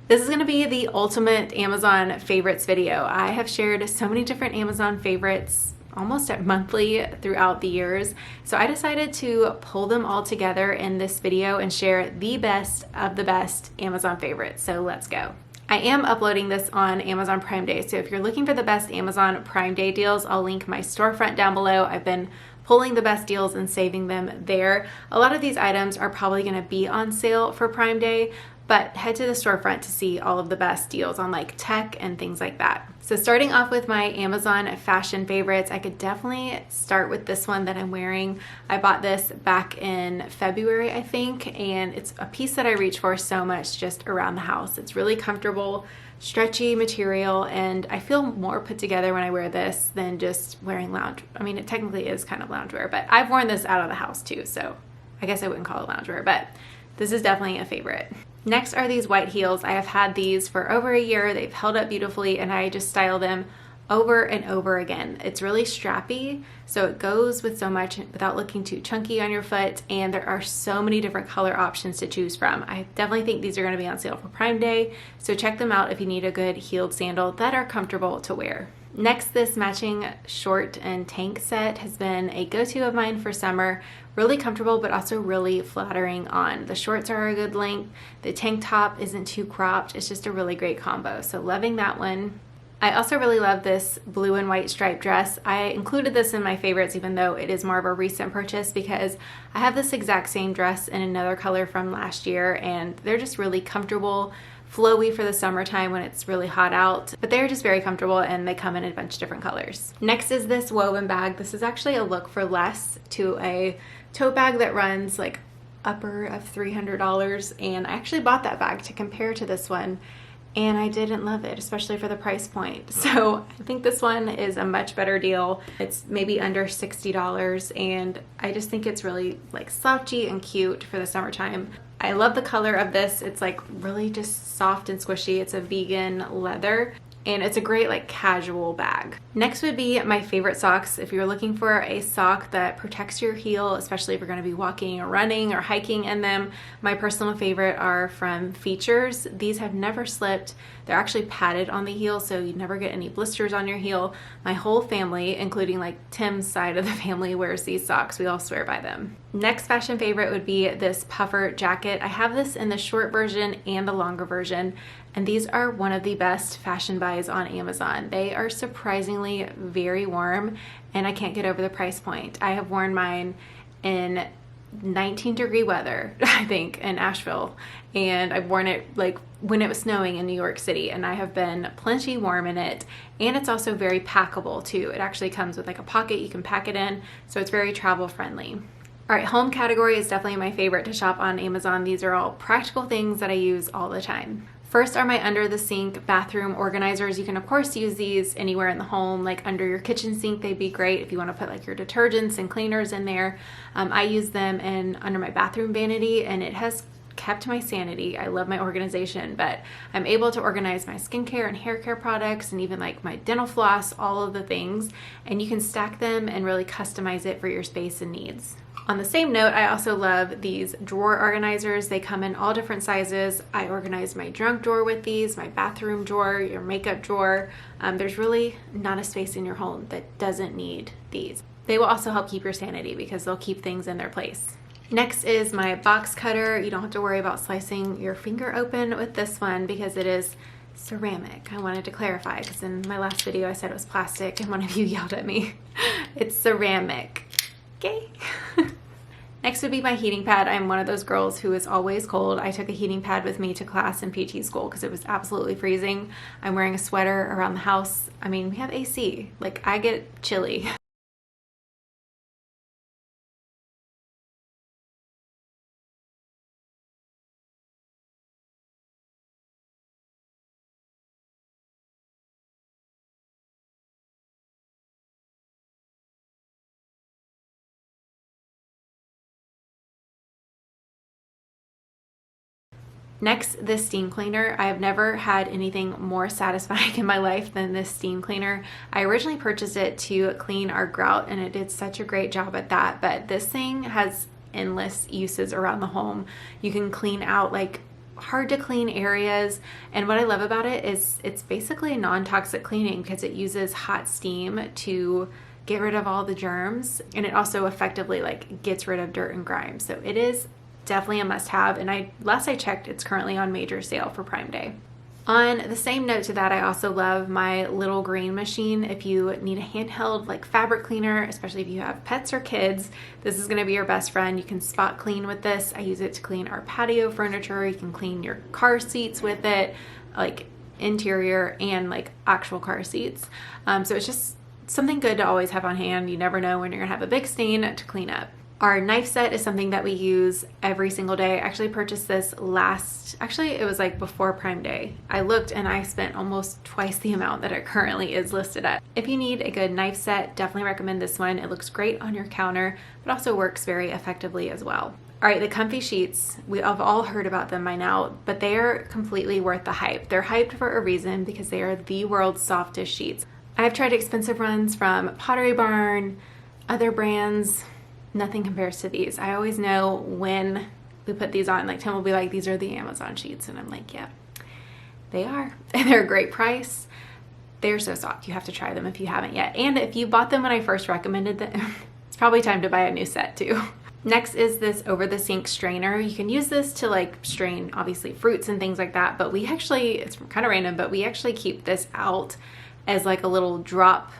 This is going to be the ultimate Amazon favorites video. I have shared so many different Amazon favorites almost monthly throughout the years. So I decided to pull them all together in this video and share the best of the best Amazon favorites. So let's go. I am uploading this on Amazon Prime Day. So if you're looking for the best Amazon Prime Day deals, I'll link my storefront down below. I've been pulling the best deals and saving them there. A lot of these items are probably going to be on sale for Prime Day, but head to the storefront to see all of the best deals on like tech and things like that. So starting off with my Amazon fashion favorites, I could definitely start with this one that I'm wearing. I bought this back in February, I think, and it's a piece that I reach for so much just around the house. It's really comfortable, stretchy material, and I feel more put together when I wear this than just wearing lounge. I mean, it technically is kind of loungewear, but I've worn this out of the house too, so I guess I wouldn't call it loungewear, but this is definitely a favorite. Next are these white heels. I have had these for over a year. They've held up beautifully and I just style them over and over again. It's really strappy, so it goes with so much without looking too chunky on your foot, and there are so many different color options to choose from. I definitely think these are going to be on sale for Prime Day, so check them out if you need a good heeled sandal that are comfortable to wear. Next, this matching short and tank set has been a go-to of mine for summer. Really comfortable, but also really flattering on. The shorts are a good length. The tank top isn't too cropped. It's just a really great combo. So loving that one. I also really love this blue and white striped dress. I included this in my favorites, even though it is more of a recent purchase, because I have this exact same dress in another color from last year, and they're just really comfortable, flowy for the summertime when it's really hot out, but they're just very comfortable and they come in a bunch of different colors. Next is this woven bag. This is actually a look for less to a tote bag that runs like upper of $300, and I actually bought that bag to compare to this one, and I didn't love it, especially for the price point. So I think this one is a much better deal. It's maybe under $60, and I just think it's really like slouchy and cute for the summertime. I love the color of this. It's like really just soft and squishy. It's a vegan leather, and it's a great like casual bag. Next would be my favorite socks. If you're looking for a sock that protects your heel, especially if you're going to be walking or running or hiking in them, my personal favorite are from Features. These have never slipped. They're actually padded on the heel, so you never get any blisters on your heel. My whole family, including like Tim's side of the family, wears these socks. We all swear by them. Next fashion favorite would be this puffer jacket. I have this in the short version and the longer version, and these are one of the best fashion buys on Amazon. They are surprisingly very warm, and I can't get over the price point. I have worn mine in 19-degree weather, I think, in Asheville, and I've worn it like when it was snowing in New York City, and I have been plenty warm in it, and it's also very packable too. It actually comes with like a pocket you can pack it in, so it's very travel friendly. All right, home category is definitely my favorite to shop on Amazon. These are all practical things that I use all the time. First are my under the sink bathroom organizers. You can of course use these anywhere in the home, like under your kitchen sink. They'd be great if you want to put like your detergents and cleaners in there. I use them under my bathroom vanity, and it has kept my sanity. I love my organization, but I'm able to organize my skincare and hair care products and even like my dental floss, all of the things, and you can stack them and really customize it for your space and needs. On the same note, I also love these drawer organizers. They come in all different sizes. I organize my junk drawer with these, my bathroom drawer, your makeup drawer. There's really not a space in your home that doesn't need these. They will also help keep your sanity because they'll keep things in their place. Next is my box cutter. You don't have to worry about slicing your finger open with this one because it is ceramic. I wanted to clarify because in my last video I said it was plastic and one of you yelled at me. It's ceramic. Okay. Next would be my heating pad. I'm one of those girls who is always cold. I took a heating pad with me to class in PT school because it was absolutely freezing. I'm wearing a sweater around the house. I mean, we have AC. Like, I get chilly. Next, this steam cleaner. I have never had anything more satisfying in my life than this steam cleaner. I originally purchased it to clean our grout, and it did such a great job at that, but this thing has endless uses around the home. You can clean out like hard to clean areas. And what I love about it is it's basically non-toxic cleaning because it uses hot steam to get rid of all the germs, and it also effectively like gets rid of dirt and grime. So it is definitely a must-have, and last I checked, it's currently on major sale for Prime Day. On the same note to that, I also love my little green machine. If you need a handheld like fabric cleaner, especially if you have pets or kids, this is gonna be your best friend. You can spot clean with this. I use it to clean our patio furniture. You can clean your car seats with it, like interior and like actual car seats. So it's just something good to always have on hand. You never know when you're gonna have a big stain to clean up. Our knife set is something that we use every single day. I actually purchased this it was like before Prime Day. I looked and I spent almost twice the amount that it currently is listed at. If you need a good knife set, definitely recommend this one. It looks great on your counter, but also works very effectively as well. All right, the comfy sheets, we have all heard about them by now, but they are completely worth the hype. They're hyped for a reason because they are the world's softest sheets. I've tried expensive ones from Pottery Barn, other brands. Nothing compares to these. I always know when we put these on, like Tim will be like, these are the Amazon sheets. And I'm like, yeah, they are. And they're a great price. They're so soft. You have to try them if you haven't yet. And if you bought them when I first recommended them, it's probably time to buy a new set too. Next is this over the sink strainer. You can use this to like strain obviously fruits and things like that. But we actually, it's kind of random, but we actually keep this out as like a little drop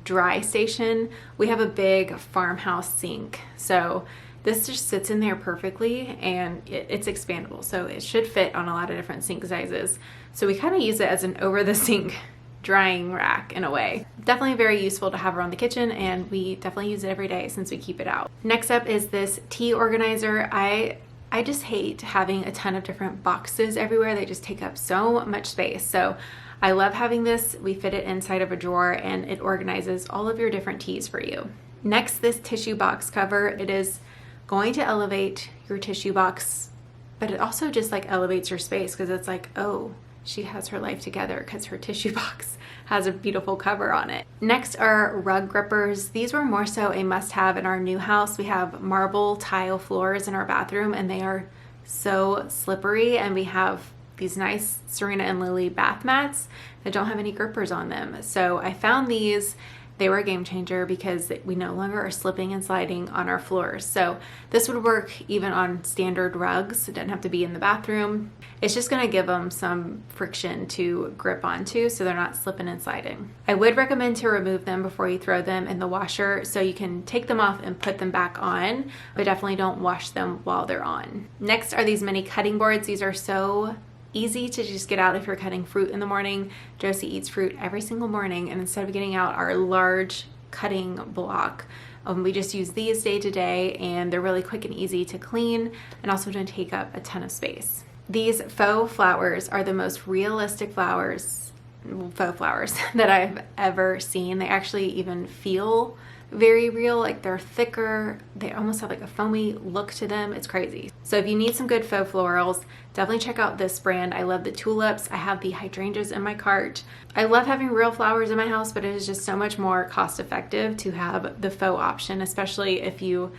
dry station. We have a big farmhouse sink, so this just sits in there perfectly, and it's expandable, so it should fit on a lot of different sink sizes. So we kind of use it as an over the sink drying rack in a way. Definitely very useful to have around the kitchen, and we definitely use it every day since we keep it out. Next up is this tea organizer. I just hate having a ton of different boxes everywhere. They just take up so much space. So I love having this. We fit it inside of a drawer and it organizes all of your different teas for you. Next, this tissue box cover. It is going to elevate your tissue box, but it also just like elevates your space because it's like, oh, she has her life together because her tissue box has a beautiful cover on it. Next are rug grippers. These were more so a must-have in our new house. We have marble tile floors in our bathroom and they are so slippery, and we have these nice Serena and Lily bath mats that don't have any grippers on them. So I found these. They were a game changer because we no longer are slipping and sliding on our floors. So this would work even on standard rugs. It doesn't have to be in the bathroom. It's just gonna give them some friction to grip onto so they're not slipping and sliding. I would recommend to remove them before you throw them in the washer so you can take them off and put them back on, but definitely don't wash them while they're on. Next are these mini cutting boards. These are so easy to just get out if you're cutting fruit in the morning. Josie eats fruit every single morning, and instead of getting out our large cutting block, we just use these day to day, and they're really quick and easy to clean and also don't take up a ton of space. These faux flowers are the most realistic faux flowers that I've ever seen. They actually even feel very real, like they're thicker. They almost have like a foamy look to them. It's crazy. So if you need some good faux florals, definitely check out this brand. I love the tulips. I have the hydrangeas in my cart. I love having real flowers in my house, but it is just so much more cost effective to have the faux option, especially if you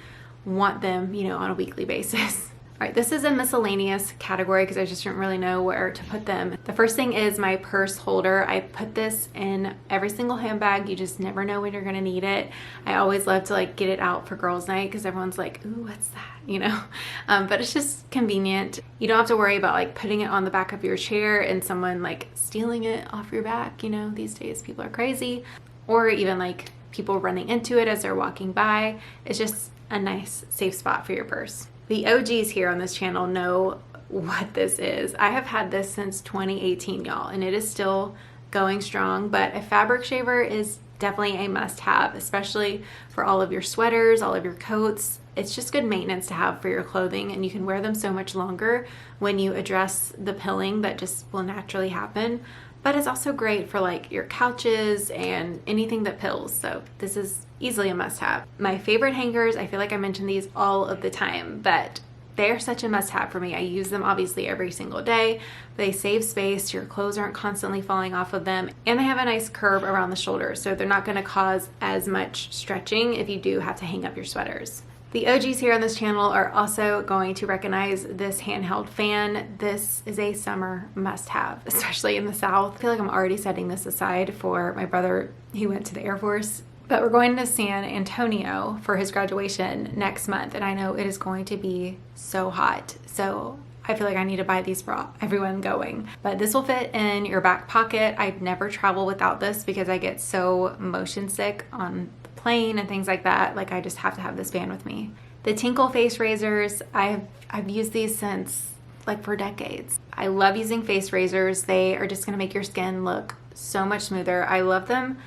want them, you know, on a weekly basis. All right, this is a miscellaneous category because I just didn't really know where to put them. The first thing is my purse holder. I put this in every single handbag. You just never know when you're gonna need it. I always love to like get it out for girls' night because everyone's like, ooh, what's that? You know, but it's just convenient. You don't have to worry about like putting it on the back of your chair and someone like stealing it off your back. You know, these days people are crazy, or even like people running into it as they're walking by. It's just a nice safe spot for your purse. The OGs here on this channel know what this is. I have had this since 2018, y'all, and it is still going strong, but a fabric shaver is definitely a must-have, especially for all of your sweaters, all of your coats. It's just good maintenance to have for your clothing, and you can wear them so much longer when you address the pilling that just will naturally happen. But it's also great for like your couches and anything that pills. So this is easily a must-have. My favorite hangers, I feel like I mention these all of the time, but they're such a must-have for me. I use them obviously every single day. They save space, your clothes aren't constantly falling off of them, and they have a nice curve around the shoulders, so they're not gonna cause as much stretching if you do have to hang up your sweaters. The OGs here on this channel are also going to recognize this handheld fan. This is a summer must-have, especially in the South. I feel like I'm already setting this aside for my brother. He went to the Air Force, but we're going to San Antonio for his graduation next month, and I know it is going to be so hot. So I feel like I need to buy these for everyone going. But this will fit in your back pocket. I'd never travel without this because I get so motion sick on plane and things like that. Like, I just have to have this fan with me. The Tinkle face razors, I've used these since like for decades. I love using face razors. They are just gonna make your skin look so much smoother. I love them.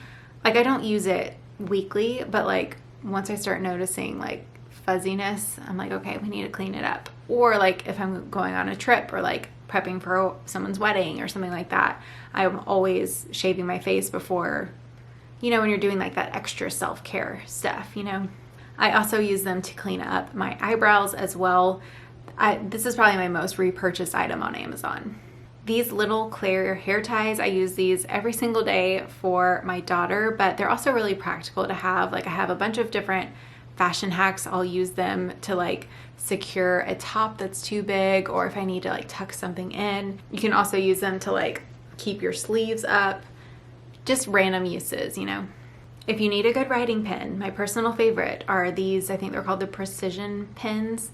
Like, I don't use it weekly, but like once I start noticing like fuzziness, I'm like, okay, we need to clean it up. Or like if I'm going on a trip or like prepping for someone's wedding or something like that, I'm always shaving my face before, you know, when you're doing like that extra self-care stuff, you know. I also use them to clean up my eyebrows as well. This is probably my most repurchased item on Amazon. These little clear hair ties, I use these every single day for my daughter, but they're also really practical to have. Like, I have a bunch of different fashion hacks. I'll use them to like secure a top that's too big, or if I need to like tuck something in. You can also use them to like keep your sleeves up. Just random uses, you know. If you need a good writing pen, my personal favorite are these. I think they're called the Precision pens.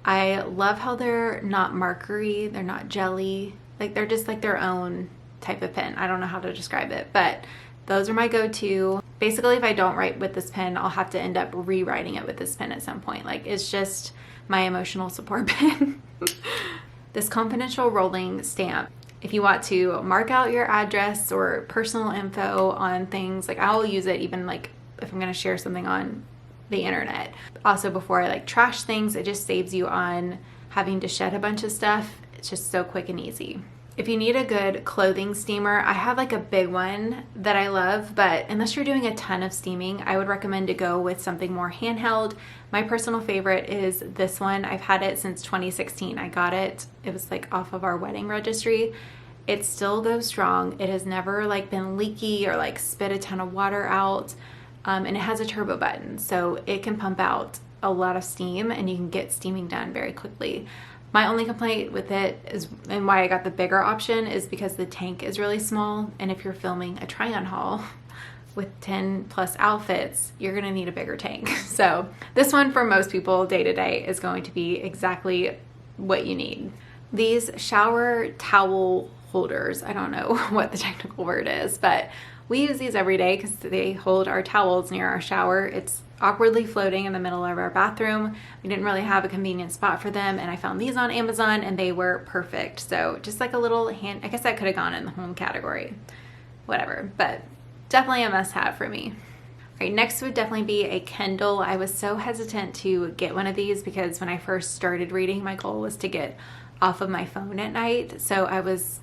I love how they're not markery, they're not jelly. Like, they're just like their own type of pen. I don't know how to describe it, but those are my go-to. Basically, if I don't write with this pen, I'll have to end up rewriting it with this pen at some point. Like, it's just my emotional support pen. This confidential rolling stamp. If you want to mark out your address or personal info on things, like I'll use it even like if I'm gonna share something on the internet. Also, before I like trash things, it just saves you on having to shed a bunch of stuff. It's just so quick and easy. If you need a good clothing steamer, I have like a big one that I love, but unless you're doing a ton of steaming, I would recommend to go with something more handheld. My personal favorite is this one. I've had it since 2016. I got it. It was like off of our wedding registry. It still goes strong. It has never like been leaky or like spit a ton of water out. And it has a turbo button, so it can pump out a lot of steam and you can get steaming done very quickly. My only complaint with it is, and why I got the bigger option, is because the tank is really small, and if you're filming a try-on haul with 10 plus outfits, you're gonna need a bigger tank. So this one for most people day to day is going to be exactly what you need. These shower towel holders, I don't know what the technical word is, but we use these every day because they hold our towels near our shower. It's awkwardly floating in the middle of our bathroom. We didn't really have a convenient spot for them, and I found these on Amazon and they were perfect. So just like a little hand, I guess that could have gone in the home category, whatever, but definitely a must-have for me. All right, next would definitely be a Kindle. I was so hesitant to get one of these because when I first started reading, my goal was to get off of my phone at night. So I was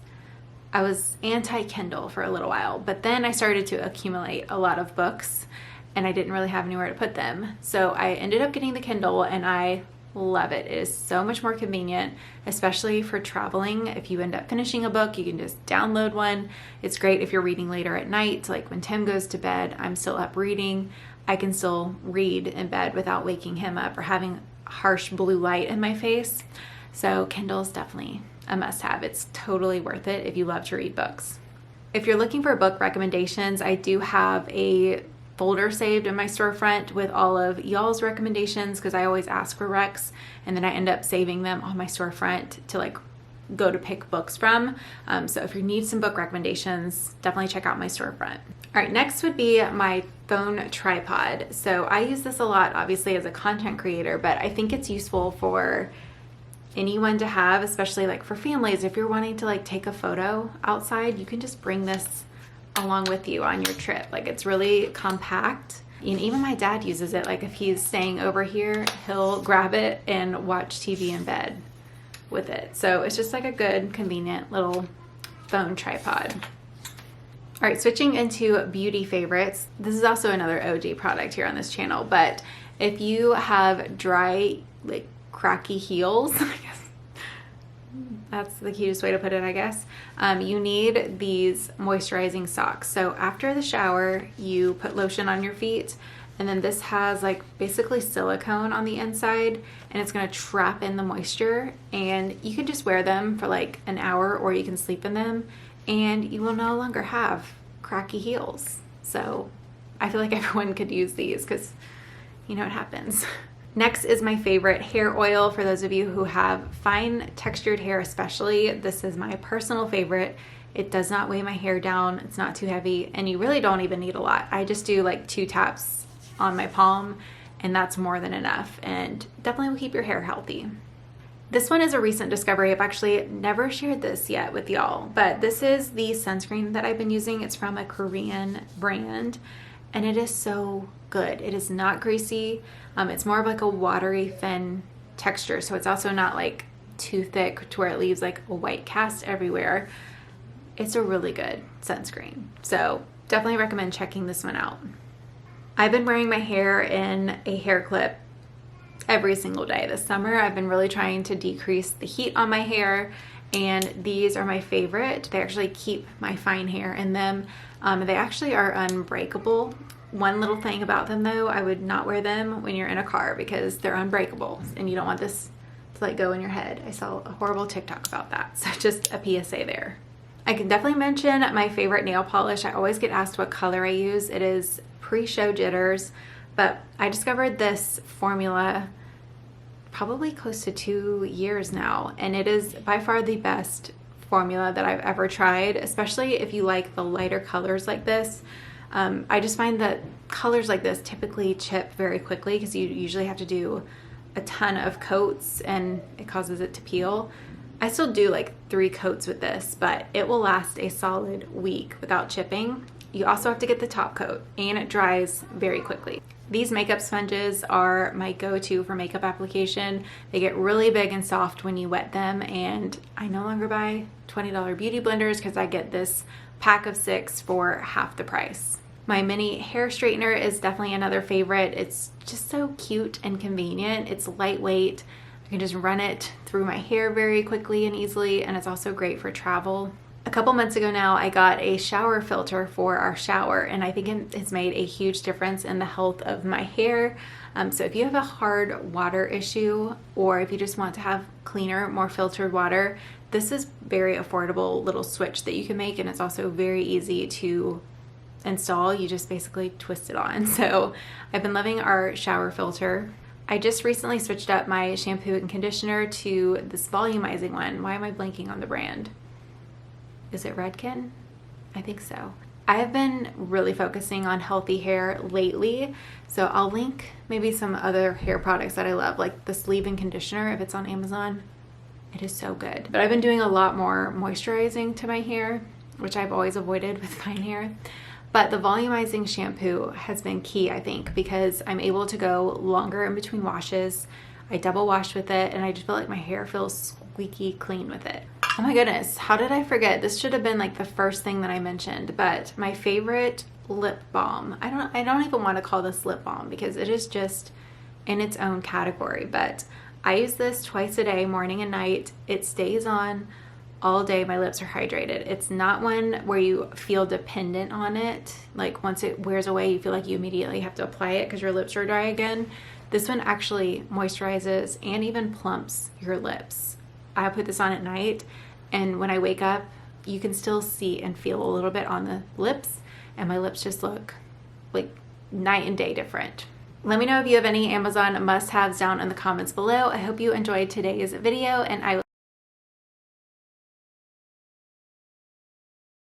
anti-Kindle for a little while, but then I started to accumulate a lot of books and I didn't really have anywhere to put them. So I ended up getting the Kindle and I love it. It is so much more convenient, especially for traveling. If you end up finishing a book, you can just download one. It's great if you're reading later at night. Like when Tim goes to bed, I'm still up reading. I can still read in bed without waking him up or having harsh blue light in my face. So Kindle is definitely a must-have. It's totally worth it if you love to read books. If you're looking for book recommendations, I do have a folder saved in my storefront with all of y'all's recommendations because I always ask for recs and then I end up saving them on my storefront to like go to pick books from. So if you need some book recommendations, definitely check out my storefront. All right, next would be my phone tripod. So I use this a lot, obviously, as a content creator, but I think it's useful for anyone to have, especially like for families. If you're wanting to like take a photo outside, you can just bring this along with you on your trip. Like, it's really compact. And even my dad uses it. Like if he's staying over here, he'll grab it and watch TV in bed with it. So it's just like a good, convenient little phone tripod. All right, switching into beauty favorites. This is also another OG product here on this channel, but if you have dry, like cracky heels, I guess that's the cutest way to put it, I guess. You need these moisturizing socks. So after the shower, you put lotion on your feet And then this has like basically silicone on the inside, and it's gonna trap in the moisture, and you can just wear them for like an hour, or you can sleep in them and you will no longer have cracky heels. So I feel like everyone could use these because you know what happens. Next is my favorite hair oil. For those of you who have fine textured hair especially, this is my personal favorite. It does not weigh my hair down, it's not too heavy, and you really don't even need a lot. I just do like 2 taps on my palm, and that's more than enough, and definitely will keep your hair healthy. This one is a recent discovery. I've actually never shared this yet with y'all, but this is the sunscreen that I've been using. It's from a Korean brand, and it is so good. It is not greasy. It's more of like a watery, thin texture, so it's also not like too thick to where it leaves like a white cast everywhere. It's a really good sunscreen, so definitely recommend checking this one out. I've been wearing my hair in a hair clip every single day this summer. I've been really trying to decrease the heat on my hair, and these are my favorite. They actually keep my fine hair in them. They actually are unbreakable. One little thing about them though, I would not wear them when you're in a car because they're unbreakable and you don't want this to like go in your head. I saw a horrible TikTok about that, so just a PSA there. I can definitely mention my favorite nail polish. I always get asked what color I use. It is Pre-Show Jitters, but I discovered this formula probably close to 2 years now, and it is by far the best formula that I've ever tried, especially if you like the lighter colors like this. I just find that colors like this typically chip very quickly because you usually have to do a ton of coats and it causes it to peel. I still do like 3 coats with this, but it will last a solid week without chipping. You also have to get the top coat, and it dries very quickly. These makeup sponges are my go-to for makeup application. They get really big and soft when you wet them, and I no longer buy $20 beauty blenders because I get this pack of 6 for half the price. My mini hair straightener is definitely another favorite. It's just so cute and convenient. It's lightweight. I can just run it through my hair very quickly and easily, and it's also great for travel. A couple months ago now, I got a shower filter for our shower, and I think it's made a huge difference in the health of my hair. So if you have a hard water issue, or if you just want to have cleaner, more filtered water, this is very affordable little switch that you can make, and it's also very easy to install. You just basically twist it on. So I've been loving our shower filter. I just recently switched up my shampoo and conditioner to this volumizing one. Why am I blanking on the brand? Is it Redken? I think so. I have been really focusing on healthy hair lately, so I'll link maybe some other hair products that I love, like this leave-in conditioner if it's on Amazon. It is so good. But I've been doing a lot more moisturizing to my hair, which I've always avoided with fine hair. But the volumizing shampoo has been key, I think, because I'm able to go longer in between washes. I double wash with it, and I just feel like my hair feels squeaky clean with it. Oh my goodness, how did I forget? This should have been like the first thing that I mentioned, but my favorite lip balm. I don't even want to call this lip balm because it is just in its own category, but I use this twice a day, morning and night. It stays on all day. My lips are hydrated. It's not one where you feel dependent on it. Like once it wears away, you feel like you immediately have to apply it because your lips are dry again. This one actually moisturizes and even plumps your lips. I put this on at night, and when I wake up, you can still see and feel a little bit on the lips, and my lips just look like night and day different. Let me know if you have any Amazon must-haves down in the comments below. I hope you enjoyed today's video, and I